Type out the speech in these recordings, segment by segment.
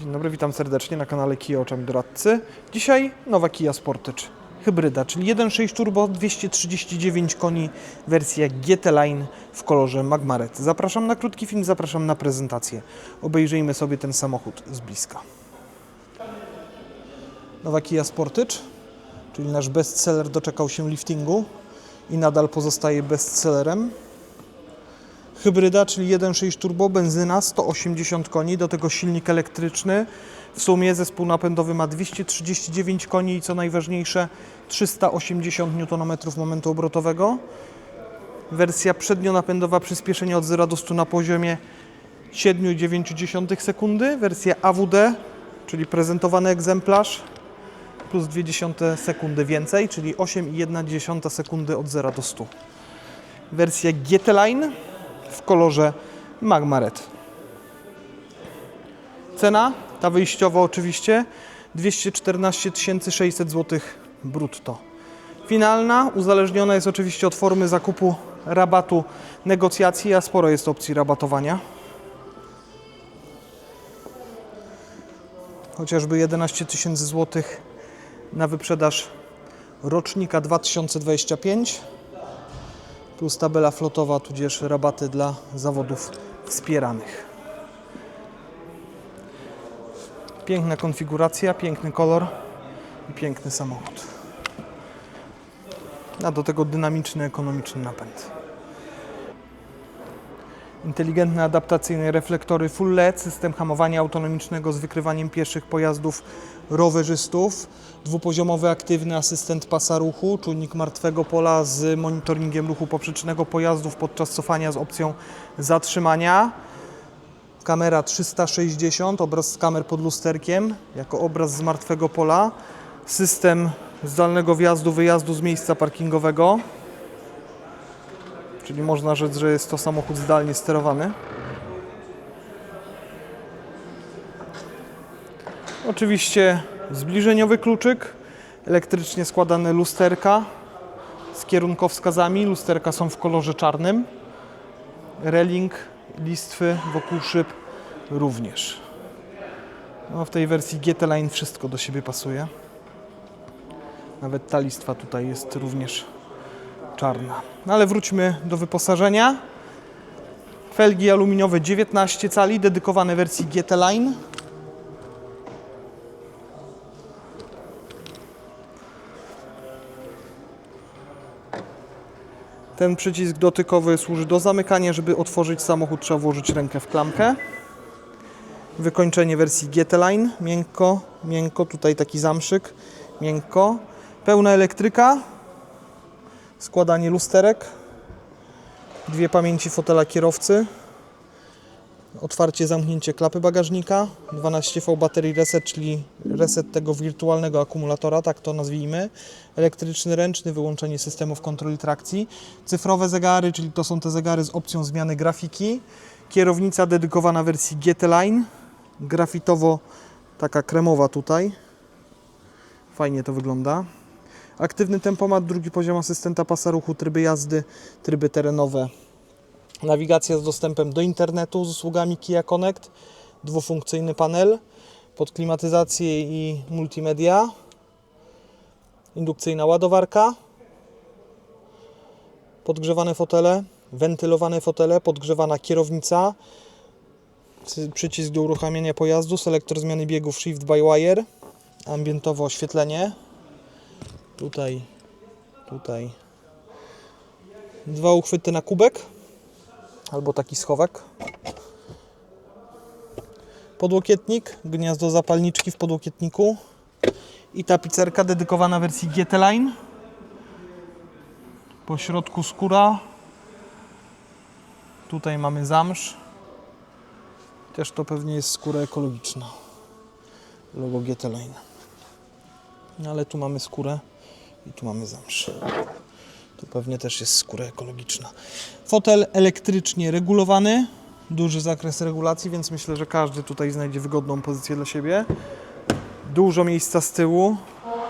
Dzień dobry, witam serdecznie na kanale Kia Oczami Doradcy. Dzisiaj nowa Kia Sportage hybryda, czyli 1.6 turbo, 239 koni, wersja GT Line w kolorze Magmaret. Zapraszam na krótki film, zapraszam na prezentację. Obejrzyjmy sobie ten samochód z bliska. Nowa Kia Sportage, czyli nasz bestseller, doczekał się liftingu i nadal pozostaje bestsellerem. Hybryda, czyli 1.6 turbo, benzyna, 180 koni, do tego silnik elektryczny. W sumie zespół napędowy ma 239 koni i co najważniejsze 380 Nm momentu obrotowego. Wersja przednionapędowa, przyspieszenie od 0 do 100 na poziomie 7,9 sekundy. Wersja AWD, czyli prezentowany egzemplarz, plus 0,2 sekundy więcej, czyli 8,1 sekundy od 0 do 100. Wersja GT Line w kolorze Magmaret. Cena, ta wyjściowa oczywiście, 214 600 zł brutto. Finalna uzależniona jest oczywiście od formy zakupu, rabatu, negocjacji, a sporo jest opcji rabatowania. Chociażby 11 000 zł na wyprzedaż rocznika 2025. Plus tabela flotowa, tudzież rabaty dla zawodów wspieranych. Piękna konfiguracja, piękny kolor i piękny samochód. A do tego dynamiczny, ekonomiczny napęd. Inteligentne, adaptacyjne reflektory Full LED, system hamowania autonomicznego z wykrywaniem pieszych pojazdów rowerzystów, dwupoziomowy aktywny asystent pasa ruchu, czujnik martwego pola z monitoringiem ruchu poprzecznego pojazdów podczas cofania z opcją zatrzymania, kamera 360, obraz z kamer pod lusterkiem jako obraz z martwego pola, system zdalnego wjazdu, wyjazdu z miejsca parkingowego, czyli można rzec, że jest to samochód zdalnie sterowany. Oczywiście zbliżeniowy kluczyk, elektrycznie składane lusterka z kierunkowskazami. Lusterka są w kolorze czarnym. Reling, listwy wokół szyb również. No, w tej wersji GT Line wszystko do siebie pasuje. Nawet ta listwa tutaj jest również czarna. No ale wróćmy do wyposażenia. Felgi aluminiowe 19 cali, dedykowane wersji GT Line. Ten przycisk dotykowy służy do zamykania. Żeby otworzyć samochód, trzeba włożyć rękę w klamkę. Wykończenie wersji GT Line. Miękko, miękko. Tutaj taki zamszyk. Miękko. Pełna elektryka. Składanie lusterek. Dwie pamięci fotela kierowcy. Otwarcie, zamknięcie klapy bagażnika. 12V baterii reset, czyli reset tego wirtualnego akumulatora, tak to nazwijmy. Elektryczny, ręczny, wyłączenie systemów kontroli trakcji. Cyfrowe zegary, czyli to są te zegary z opcją zmiany grafiki. Kierownica dedykowana wersji GT Line. Grafitowo taka kremowa tutaj. Fajnie to wygląda. Aktywny tempomat, drugi poziom asystenta pasa ruchu, tryby jazdy, tryby terenowe. Nawigacja z dostępem do internetu z usługami Kia Connect, dwufunkcyjny panel, pod klimatyzację i multimedia, indukcyjna ładowarka, podgrzewane fotele, wentylowane fotele, podgrzewana kierownica, przycisk do uruchamiania pojazdu, selektor zmiany biegów Shift by Wire, ambientowe oświetlenie, tutaj, dwa uchwyty na kubek, albo taki schowek. Podłokietnik, gniazdo zapalniczki w podłokietniku i tapicerka dedykowana wersji GT Line. Po środku skóra. Tutaj mamy zamsz. Też to pewnie jest skóra ekologiczna. Logo GT Line. No ale tu mamy skórę i tu mamy zamsz. Tu pewnie też jest skóra ekologiczna. Fotel elektrycznie regulowany. Duży zakres regulacji, więc myślę, że każdy tutaj znajdzie wygodną pozycję dla siebie. Dużo miejsca z tyłu.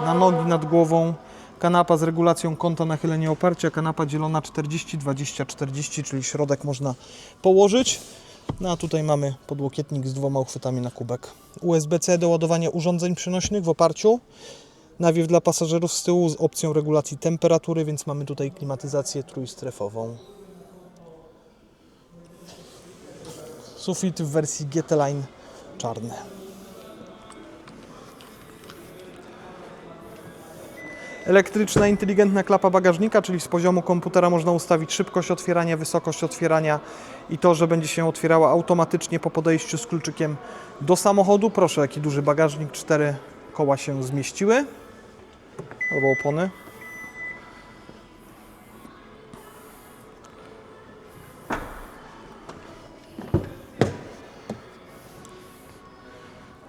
Na nogi nad głową. Kanapa z regulacją kąta nachylenia oparcia. Kanapa dzielona 40, 20, 40, czyli środek można położyć. No a tutaj mamy podłokietnik z 2 uchwytami na kubek. USB-C do ładowania urządzeń przenośnych w oparciu. Nawiew dla pasażerów z tyłu z opcją regulacji temperatury, więc mamy tutaj klimatyzację trójstrefową. Sufit w wersji GT Line czarny. Elektryczna, inteligentna klapa bagażnika, czyli z poziomu komputera można ustawić szybkość otwierania, wysokość otwierania i to, że będzie się otwierała automatycznie po podejściu z kluczykiem do samochodu. Proszę, jaki duży bagażnik, 4 koła się zmieściły, albo opony.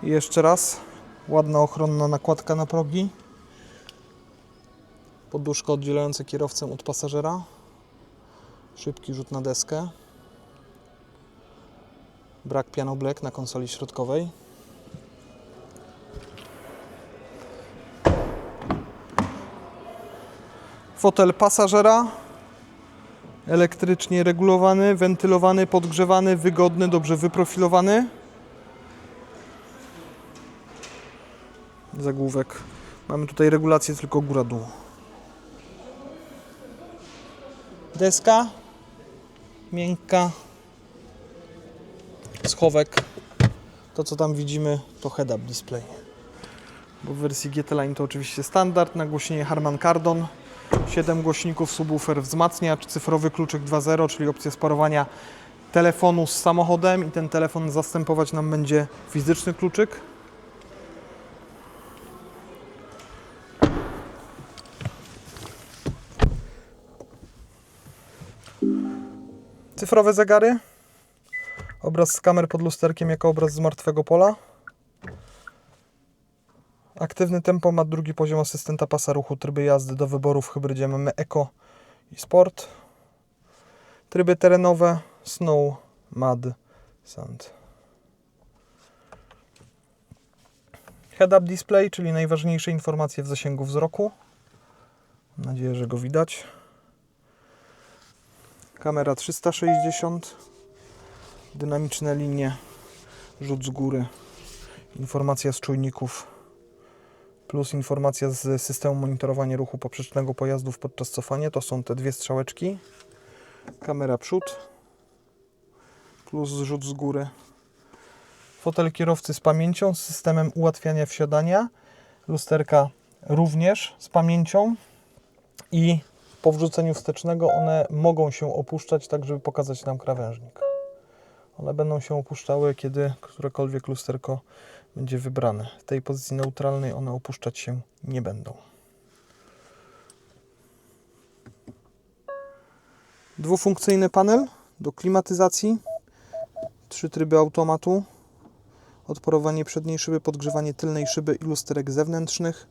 I jeszcze raz, ładna ochronna nakładka na progi. Poduszka oddzielająca kierowcę od pasażera. Szybki rzut na deskę. Brak piano black na konsoli środkowej. Fotel pasażera. Elektrycznie regulowany, wentylowany, podgrzewany, wygodny, dobrze wyprofilowany. Zagłówek. Mamy tutaj regulację tylko góra-dół. Deska miękka, schowek, to co tam widzimy to head-up display, bo w wersji GT Line to oczywiście standard, nagłośnienie Harman Kardon, 7 głośników, subwoofer wzmacniacz, cyfrowy kluczyk 2.0, czyli opcja sparowania telefonu z samochodem i ten telefon zastępować nam będzie fizyczny kluczyk. Cyfrowe zegary, obraz z kamer pod lusterkiem jako obraz z martwego pola. Aktywny tempomat, drugi poziom asystenta pasa ruchu, tryby jazdy do wyboru w hybrydzie mamy Eco i Sport. Tryby terenowe, Snow, Mud, Sand. Head-up display, czyli najważniejsze informacje w zasięgu wzroku. Mam nadzieję, że go widać. Kamera 360, dynamiczne linie, rzut z góry, informacja z czujników, plus informacja z systemu monitorowania ruchu poprzecznego pojazdów podczas cofania. To są te 2 strzałeczki. Kamera przód, plus rzut z góry. Fotel kierowcy z pamięcią, z systemem ułatwiania wsiadania. Lusterka również z pamięcią i po wrzuceniu wstecznego one mogą się opuszczać tak, żeby pokazać nam krawężnik. One będą się opuszczały, kiedy którekolwiek lusterko będzie wybrane. W tej pozycji neutralnej one opuszczać się nie będą. Dwufunkcyjny panel do klimatyzacji. 3 tryby automatu. Odparowanie przedniej szyby, podgrzewanie tylnej szyby i lusterek zewnętrznych.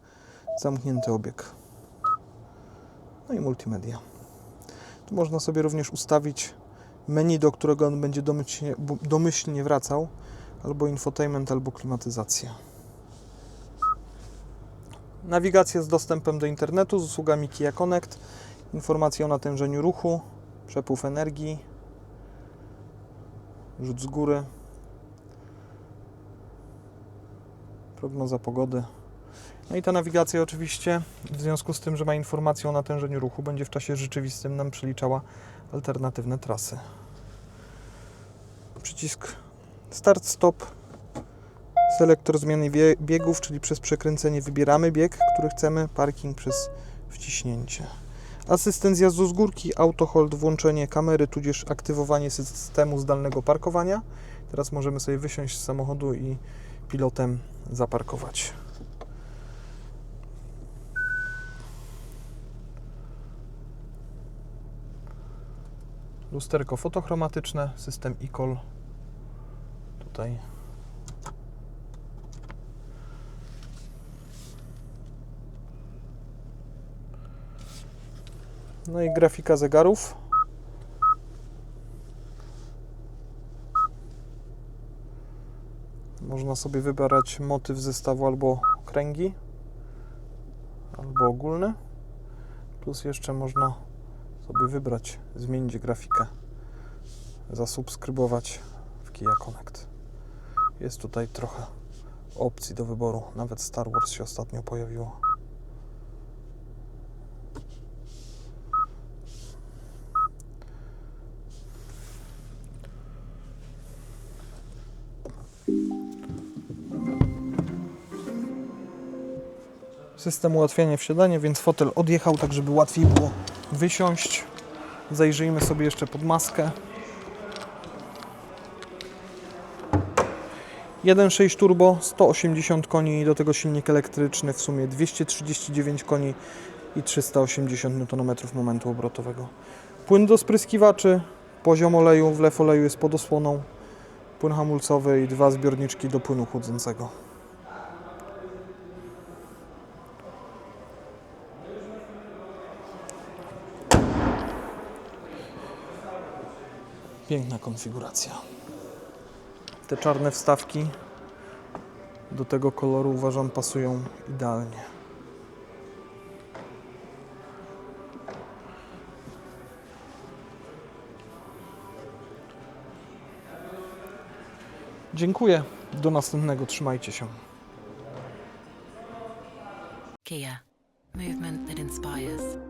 Zamknięty obieg. No i multimedia. Tu można sobie również ustawić menu, do którego on będzie domyślnie wracał, albo infotainment, albo klimatyzację. Nawigacja z dostępem do internetu, z usługami Kia Connect, informacje o natężeniu ruchu, przepływ energii, rzut z góry, prognoza pogody. No i ta nawigacja oczywiście, w związku z tym, że ma informację o natężeniu ruchu, będzie w czasie rzeczywistym nam przeliczała alternatywne trasy. Przycisk Start-Stop, selektor zmiany biegów, czyli przez przekręcenie wybieramy bieg, który chcemy, parking przez wciśnięcie. Asystent zjazdu z górki, auto hold, włączenie kamery, tudzież aktywowanie systemu zdalnego parkowania. Teraz możemy sobie wysiąść z samochodu i pilotem zaparkować. Lusterko fotochromatyczne, system e-call tutaj. No i grafika zegarów. Można sobie wybrać motyw zestawu albo kręgi, albo ogólny. Plus jeszcze można sobie wybrać, zmienić grafikę, zasubskrybować w Kia Connect. Jest tutaj trochę opcji do wyboru. Nawet Star Wars się ostatnio pojawiło. System ułatwiania wsiadania, więc fotel odjechał, tak żeby łatwiej było wysiąść. Zajrzyjmy sobie jeszcze pod maskę. 1.6 turbo, 180 koni i do tego silnik elektryczny, w sumie 239 koni i 380 Nm momentu obrotowego. Płyn do spryskiwaczy, poziom oleju, wlew oleju jest pod osłoną, płyn hamulcowy i 2 zbiorniczki do płynu chłodzącego. Piękna konfiguracja. Te czarne wstawki do tego koloru uważam pasują idealnie. Dziękuję. Do następnego. Trzymajcie się. Kia. Movement that inspires.